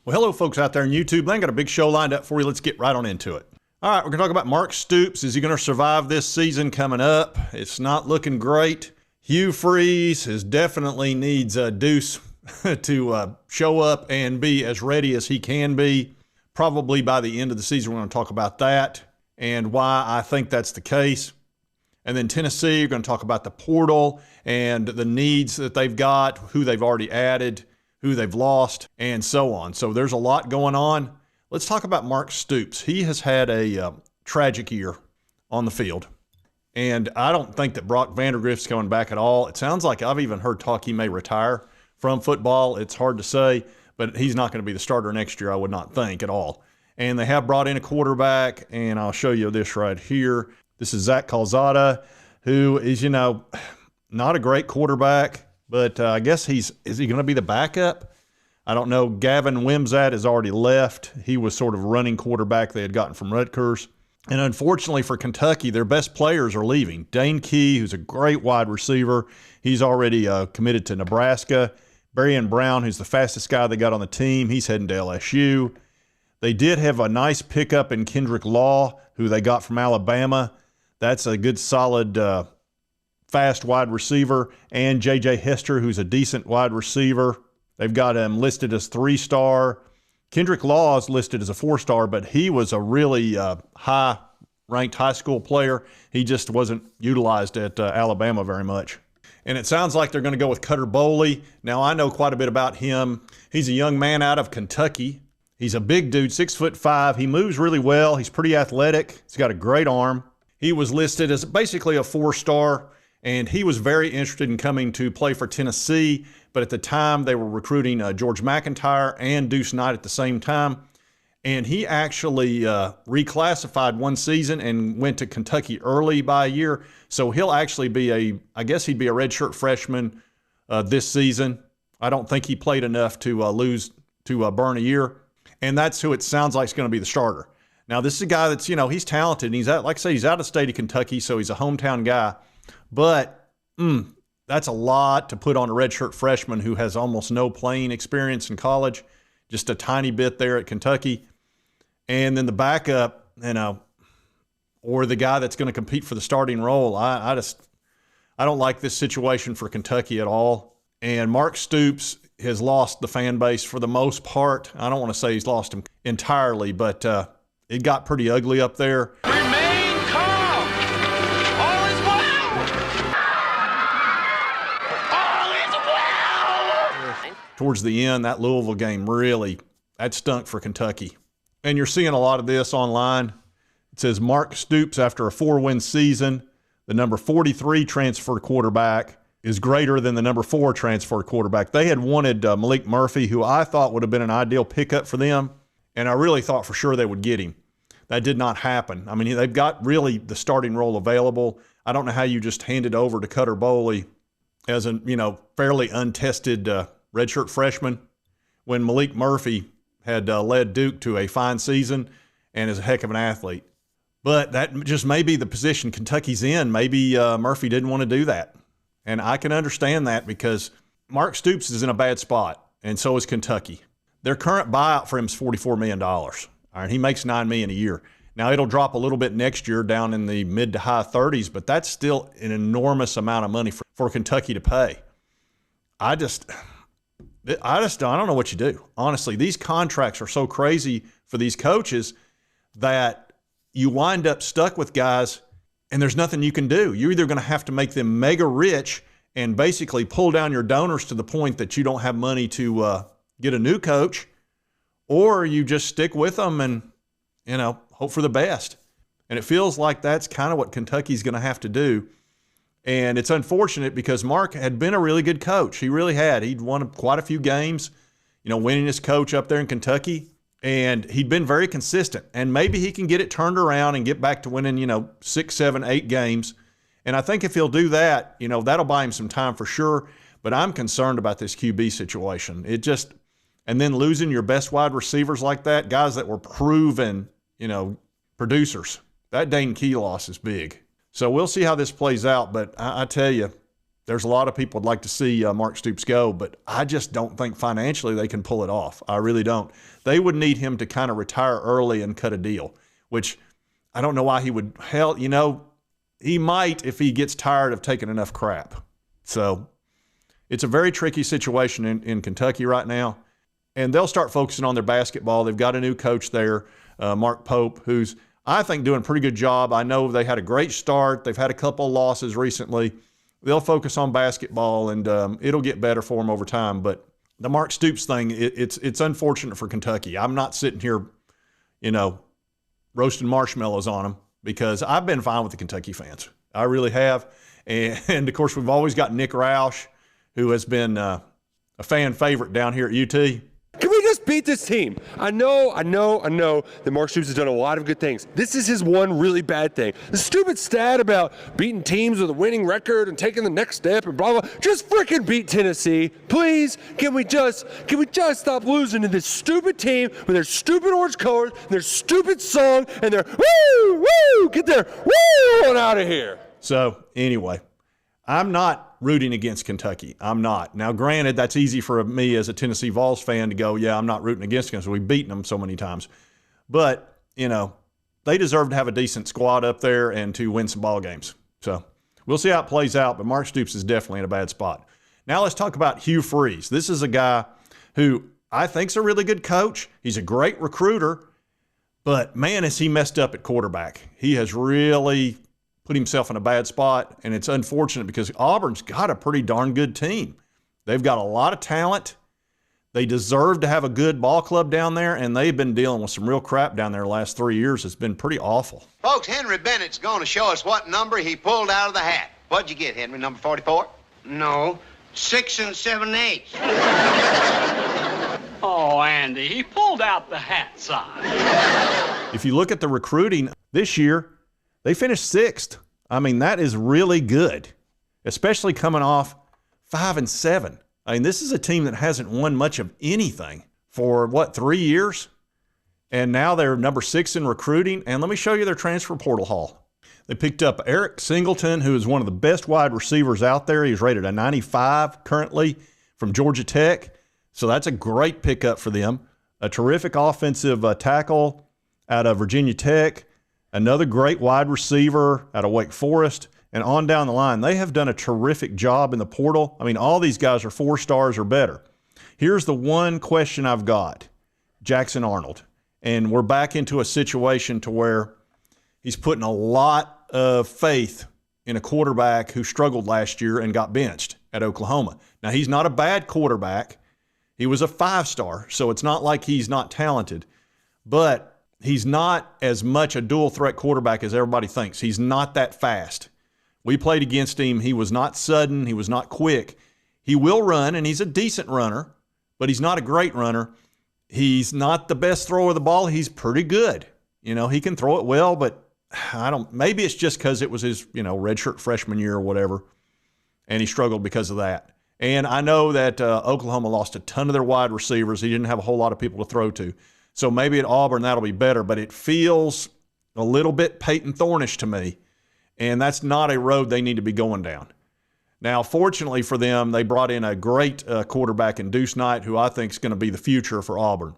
Well, hello, folks out there on YouTube. I got a big show lined up for you. Let's get right on into it. All right, we're going to talk about Mark Stoops. Is he going to survive this season coming up? It's not looking great. Hugh definitely needs a Deuce to show up and be as ready as he can be. Probably by the end of the season, we're going to talk about that and why I think that's the case. And then Tennessee, we're going to talk about the portal and the needs that they've got, who they've already added, who they've lost, and so on. So there's a lot going on. Let's talk about Mark Stoops. He has had a tragic year on the field. And I don't think that Brock Vandagriff's coming back at all. It sounds like I've even heard talk he may retire from football. It's hard to say, but he's not going to be the starter next year, I would not think at all. And they have brought in a quarterback, and I'll show you this right here. This is Zach Calzada, who is, not a great quarterback. But I guess is he going to be the backup? I don't know. Gavin Wimsatt has already left. He was sort of running quarterback they had gotten from Rutgers. And unfortunately for Kentucky, their best players are leaving. Dane Key, who's a great wide receiver, he's already committed to Nebraska. Berrien Brown, who's the fastest guy they got on the team, he's heading to LSU. They did have a nice pickup in Kendrick Law, who they got from Alabama. That's a good, solid fast wide receiver, and J.J. Hester, who's a decent wide receiver. They've got him listed as 3-star. Kendrick Law is listed as a 4-star, but he was a really high-ranked high school player. He just wasn't utilized at Alabama very much. And it sounds like they're going to go with Cutter Boley. Now, I know quite a bit about him. He's a young man out of Kentucky. He's a big dude, 6'5". He moves really well. He's pretty athletic. He's got a great arm. He was listed as basically a 4-star. And he was very interested in coming to play for Tennessee, but at the time they were recruiting George McIntyre and Deuce Knight at the same time. And he actually reclassified one season and went to Kentucky early by a year. So he'll actually be I guess he'd be a redshirt freshman this season. I don't think he played enough to burn a year. And that's who it sounds like is going to be the starter. Now, this is a guy that's, he's talented. And he's like I say, he's out of state of Kentucky, so he's a hometown guy. But that's a lot to put on a redshirt freshman who has almost no playing experience in college, just a tiny bit there at Kentucky. And then the backup, or the guy that's going to compete for the starting role. I don't like this situation for Kentucky at all. And Mark Stoops has lost the fan base for the most part. I don't want to say he's lost him entirely, but it got pretty ugly up there. Towards the end, that Louisville game that stunk for Kentucky. And you're seeing a lot of this online. It says Mark Stoops, after a 4-win season, the number 43 transfer quarterback is greater than the number 4 transfer quarterback. They had wanted Malik Murphy, who I thought would have been an ideal pickup for them, and I really thought for sure they would get him. That did not happen. I mean, they've got really the starting role available. I don't know how you just hand it over to Cutter Boley as a fairly untested redshirt freshman when Malik Murphy had led Duke to a fine season and is a heck of an athlete. But that just may be the position Kentucky's in. Maybe Murphy didn't want to do that. And I can understand that because Mark Stoops is in a bad spot, and so is Kentucky. Their current buyout for him is $44 million. All right, he makes $9 million a year. Now, it'll drop a little bit next year down in the mid to high 30s, but that's still an enormous amount of money for Kentucky to pay. I don't know what you do. Honestly, these contracts are so crazy for these coaches that you wind up stuck with guys and there's nothing you can do. You're either going to have to make them mega rich and basically pull down your donors to the point that you don't have money to get a new coach, or you just stick with them and, hope for the best. And it feels like that's kind of what Kentucky's going to have to do. And it's unfortunate because Mark had been a really good coach. He really had. He'd won quite a few games, winning as coach up there in Kentucky. And he'd been very consistent. And maybe he can get it turned around and get back to winning, 6, 7, 8 games. And I think if he'll do that, that'll buy him some time for sure. But I'm concerned about this QB situation. And then losing your best wide receivers like that, guys that were proven, producers. That Dane Key loss is big. So we'll see how this plays out. But I tell you, there's a lot of people would like to see Mark Stoops go, but I just don't think financially they can pull it off. I really don't. They would need him to kind of retire early and cut a deal, which I don't know why he would. Hell, he might if he gets tired of taking enough crap. So it's a very tricky situation in Kentucky right now, and they'll start focusing on their basketball. They've got a new coach there, Mark Pope, who's, I think, doing a pretty good job. I know they had a great start. They've had a couple of losses recently. They'll focus on basketball, and it'll get better for them over time. But the Mark Stoops thing, it's unfortunate for Kentucky. I'm not sitting here, roasting marshmallows on them, because I've been fine with the Kentucky fans. I really have. And of course, we've always got Nick Roush, who has been a fan favorite down here at UT. Can we just beat this team? I know that Mark Stoops has done a lot of good things. This is his one really bad thing. The stupid stat about beating teams with a winning record and taking the next step and blah, blah. Just freaking beat Tennessee. Please, can we just stop losing to this stupid team with their stupid orange colors, and their stupid song, and their woo, get their woo on out of here. So anyway, I'm not rooting against Kentucky. I'm not. Now, granted, that's easy for me as a Tennessee Vols fan to go, yeah, I'm not rooting against them because we've beaten them so many times. But, they deserve to have a decent squad up there and to win some ball games. So we'll see how it plays out, but Mark Stoops is definitely in a bad spot. Now let's talk about Hugh Freeze. This is a guy who I think is a really good coach. He's a great recruiter, but man, has he messed up at quarterback. He has really put himself in a bad spot, and it's unfortunate because Auburn's got a pretty darn good team. They've got a lot of talent. They deserve to have a good ball club down there, and they've been dealing with some real crap down there the last 3 years. It's been pretty awful. Folks, Henry Bennett's going to show us what number he pulled out of the hat. What'd you get, Henry? Number 44? No, 6 7/8. Oh, Andy, he pulled out the hat side. If you look at the recruiting this year, they finished 6th. I mean, that is really good, especially coming off 5-7. I mean, this is a team that hasn't won much of anything for, 3 years? And now they're number 6 in recruiting. And let me show you their transfer portal haul. They picked up Eric Singleton, who is one of the best wide receivers out there. He's rated a 95 currently from Georgia Tech. So that's a great pickup for them. A terrific offensive tackle out of Virginia Tech. Another great wide receiver out of Wake Forest, and on down the line. They have done a terrific job in the portal. I mean, all these guys are 4 stars or better. Here's the one question I've got. Jackson Arnold. And we're back into a situation to where he's putting a lot of faith in a quarterback who struggled last year and got benched at Oklahoma. Now, he's not a bad quarterback. He was a 5-star, so it's not like he's not talented. But he's not as much a dual threat quarterback as everybody thinks. He's not that fast. We played against him. He was not sudden. He was not quick. He will run, and he's a decent runner, but he's not a great runner. He's not the best thrower of the ball. He's pretty good. He can throw it well, but maybe it's just because it was his, redshirt freshman year or whatever, and he struggled because of that. And I know that Oklahoma lost a ton of their wide receivers. He didn't have a whole lot of people to throw to. So maybe at Auburn that'll be better, but it feels a little bit Peyton Thornish to me, and that's not a road they need to be going down. Now, fortunately for them, they brought in a great quarterback in Deuce Knight, who I think is going to be the future for Auburn.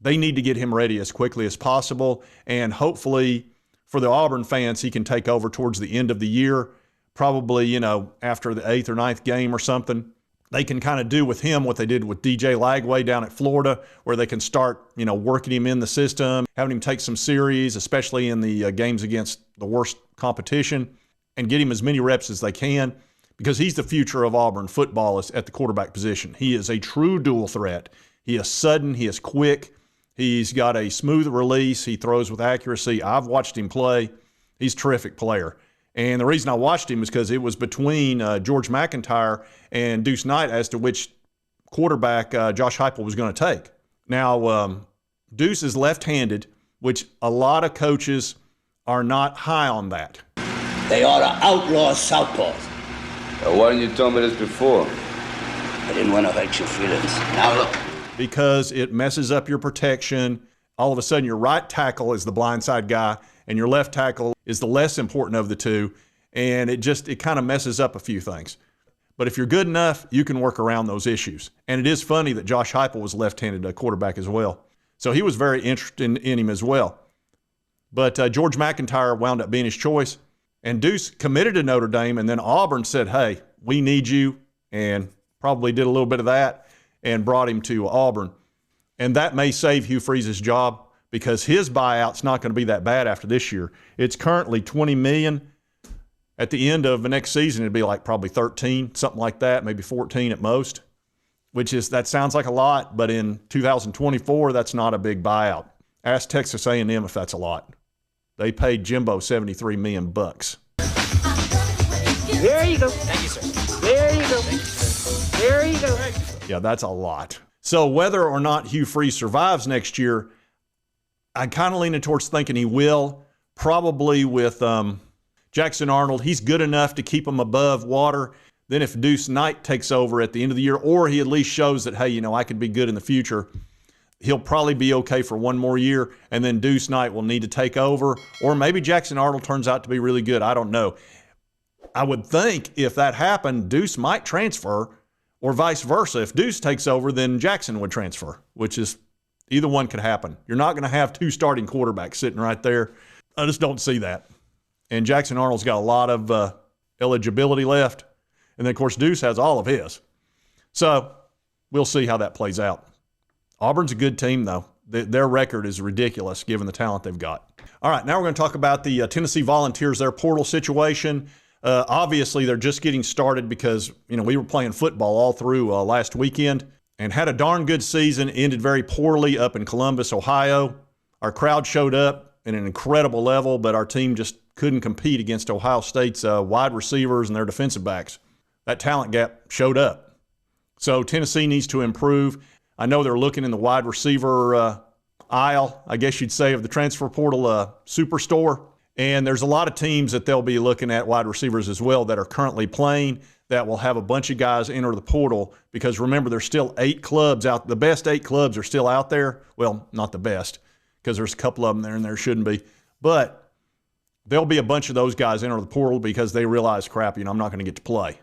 They need to get him ready as quickly as possible, and hopefully for the Auburn fans, he can take over towards the end of the year, probably, after the 8th or 9th game or something. They can kind of do with him what they did with DJ Lagway down at Florida, where they can start, working him in the system, having him take some series, especially in the games against the worst competition, and get him as many reps as they can, because he's the future of Auburn football at the quarterback position. He is a true dual threat. He is sudden. He is quick. He's got a smooth release. He throws with accuracy. I've watched him play. He's a terrific player. And the reason I watched him is because it was between George McIntyre and Deuce Knight as to which quarterback Josh Heupel was going to take. Now, Deuce is left-handed, which a lot of coaches are not high on that. They ought to outlaw southpaws. Why didn't you tell me this before? I didn't want to hurt your feelings. Now look. Because it messes up your protection. All of a sudden, your right tackle is the blindside guy, and your left tackle is the less important of the two, and it kind of messes up a few things. But if you're good enough, you can work around those issues. And it is funny that Josh Heupel was left-handed quarterback as well. So he was very interested in him as well. But George McIntyre wound up being his choice. And Deuce committed to Notre Dame, and then Auburn said, hey, we need you, and probably did a little bit of that and brought him to Auburn. And that may save Hugh Freeze's job because his buyout's not going to be that bad after this year. It's currently $20 million. At the end of the next season, it'd be like probably 13, something like that, maybe 14 at most, that sounds like a lot, but in 2024, that's not a big buyout. Ask Texas A&M if that's a lot. They paid Jimbo $73 million. There you go. Thank you, sir. There you go. There you go. Yeah, that's a lot. So whether or not Hugh Freeze survives next year, I'm kind of leaning towards thinking he will, probably with Jackson Arnold. He's good enough to keep him above water. Then if Deuce Knight takes over at the end of the year, or he at least shows that, hey, I could be good in the future, he'll probably be okay for one more year, and then Deuce Knight will need to take over. Or maybe Jackson Arnold turns out to be really good. I don't know. I would think if that happened, Deuce might transfer, or vice versa. If Deuce takes over, then Jackson would transfer, which is either one could happen. You're not going to have two starting quarterbacks sitting right there. I just don't see that. And Jackson Arnold's got a lot of eligibility left. And then, of course, Deuce has all of his. So we'll see how that plays out. Auburn's a good team, though. Their record is ridiculous given the talent they've got. All right, now we're going to talk about the Tennessee Volunteers, their portal situation. Obviously, they're just getting started because, we were playing football all through last weekend and had a darn good season, ended very poorly up in Columbus, Ohio. Our crowd showed up at an incredible level, but our team just couldn't compete against Ohio State's wide receivers and their defensive backs. That talent gap showed up. So Tennessee needs to improve. I know they're looking in the wide receiver aisle, I guess you'd say, of the transfer portal superstore. And there's a lot of teams that they'll be looking at wide receivers as well that are currently playing that will have a bunch of guys enter the portal because, remember, there's still 8 clubs out. The best 8 clubs are still out there. Well, not the best because there's a couple of them there and there shouldn't be. But there'll be a bunch of those guys enter the portal because they realize, crap, I'm not going to get to play.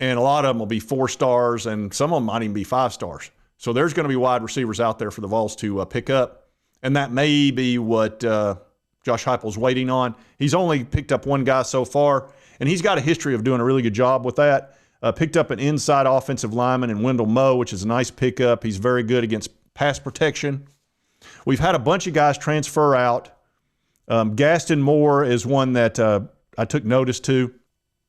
And a lot of them will be 4 stars, and some of them might even be 5 stars. So there's going to be wide receivers out there for the Vols to pick up. And that may be what Josh Heupel's waiting on. He's only picked up one guy so far, and he's got a history of doing a really good job with that. Picked up an inside offensive lineman in Wendell Moe, which is a nice pickup. He's very good against pass protection. We've had a bunch of guys transfer out. Gaston Moore is one that I took notice to.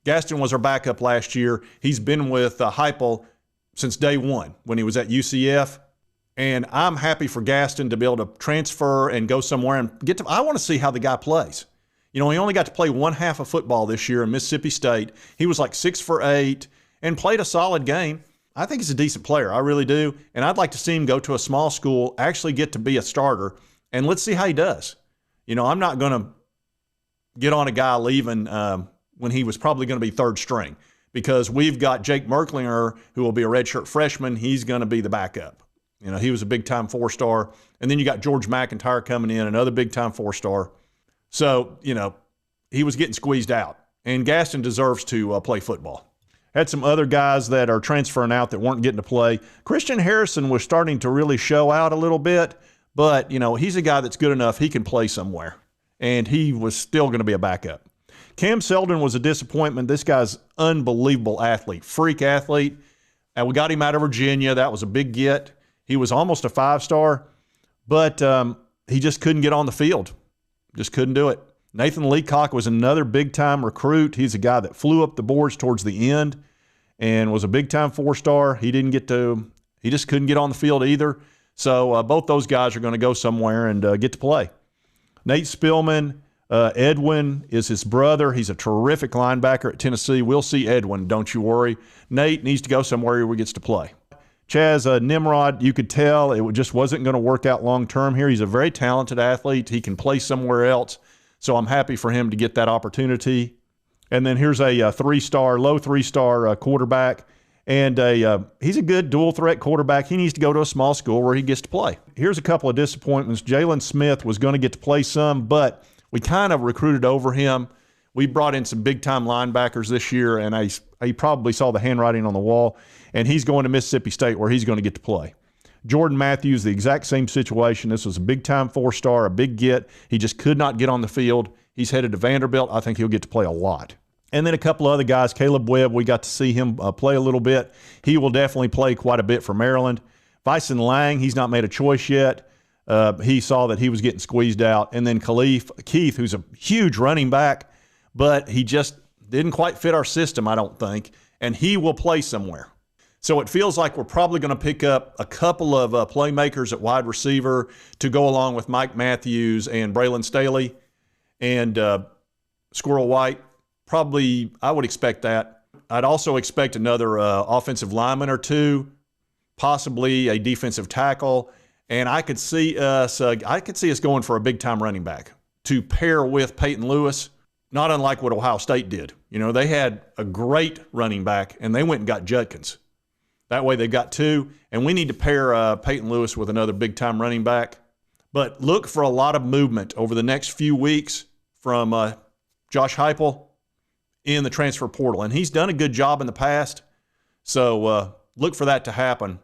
Gaston was our backup last year. He's been with Heupel since day one when he was at UCF. And I'm happy for Gaston to be able to transfer and go somewhere and get to – I want to see how the guy plays. He only got to play one half of football this year in Mississippi State. He was like 6 for 8 and played a solid game. I think he's a decent player. I really do. And I'd like to see him go to a small school, actually get to be a starter, and let's see how he does. I'm not going to get on a guy leaving when he was probably going to be 3rd string because we've got Jake Merklinger, who will be a redshirt freshman. He's going to be the backup. He was a big-time 4-star. And then you got George McIntyre coming in, another big-time 4-star. So, he was getting squeezed out. And Gaston deserves to play football. Had some other guys that are transferring out that weren't getting to play. Christian Harrison was starting to really show out a little bit. But, he's a guy that's good enough. He can play somewhere. And he was still going to be a backup. Cam Selden was a disappointment. This guy's unbelievable athlete, freak athlete. And we got him out of Virginia. That was a big get. He was almost a 5-star, but he just couldn't get on the field. Just couldn't do it. Nathan Leacock was another big-time recruit. He's a guy that flew up the boards towards the end and was a big-time 4-star. He just couldn't get on the field either. So both those guys are going to go somewhere and get to play. Nate Spillman, Edwin is his brother. He's a terrific linebacker at Tennessee. We'll see Edwin, don't you worry. Nate needs to go somewhere where he gets to play. Chaz Nimrod, you could tell it just wasn't going to work out long-term here. He's a very talented athlete. He can play somewhere else, so I'm happy for him to get that opportunity. And then here's a low 3-star quarterback, and he's a good dual-threat quarterback. He needs to go to a small school where he gets to play. Here's a couple of disappointments. Jalen Smith was going to get to play some, but we kind of recruited over him. We brought in some big-time linebackers this year, and I probably saw the handwriting on the wall, and he's going to Mississippi State where he's going to get to play. Jordan Matthews, the exact same situation. This was a big-time 4-star, a big get. He just could not get on the field. He's headed to Vanderbilt. I think he'll get to play a lot. And then a couple other guys. Caleb Webb, we got to see him play a little bit. He will definitely play quite a bit for Maryland. Bison Lang, he's not made a choice yet. He saw that he was getting squeezed out. And then Keith, who's a huge running back, but he just didn't quite fit our system, I don't think, and he will play somewhere. So it feels like we're probably going to pick up a couple of playmakers at wide receiver to go along with Mike Matthews and Braylon Staley and Squirrel White. Probably, I would expect that. I'd also expect another offensive lineman or two, possibly a defensive tackle, and I could see us going for a big-time running back to pair with Peyton Lewis. Not unlike what Ohio State did. You know, they had a great running back, and they went and got Judkins. That way they've got two, and we need to pair Peyton Lewis with another big-time running back. But look for a lot of movement over the next few weeks from Josh Heupel in the transfer portal. And he's done a good job in the past, so look for that to happen.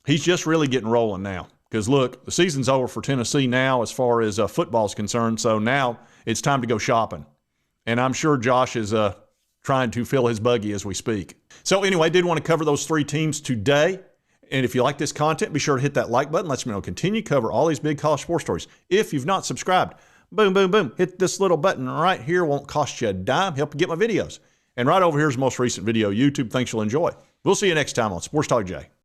He's just really getting rolling now. Because, look, the season's over for Tennessee now as far as football is concerned, so now it's time to go shopping. And I'm sure Josh is trying to fill his buggy as we speak. So anyway, I did want to cover those three teams today. And if you like this content, be sure to hit that like button. Let's me know. Continue to cover all these big college sports stories. If you've not subscribed, boom, boom, boom. Hit this little button right here. Won't cost you a dime. Help you get my videos. And right over here is the most recent video. YouTube thinks you'll enjoy. We'll see you next time on Sports Talk Jay.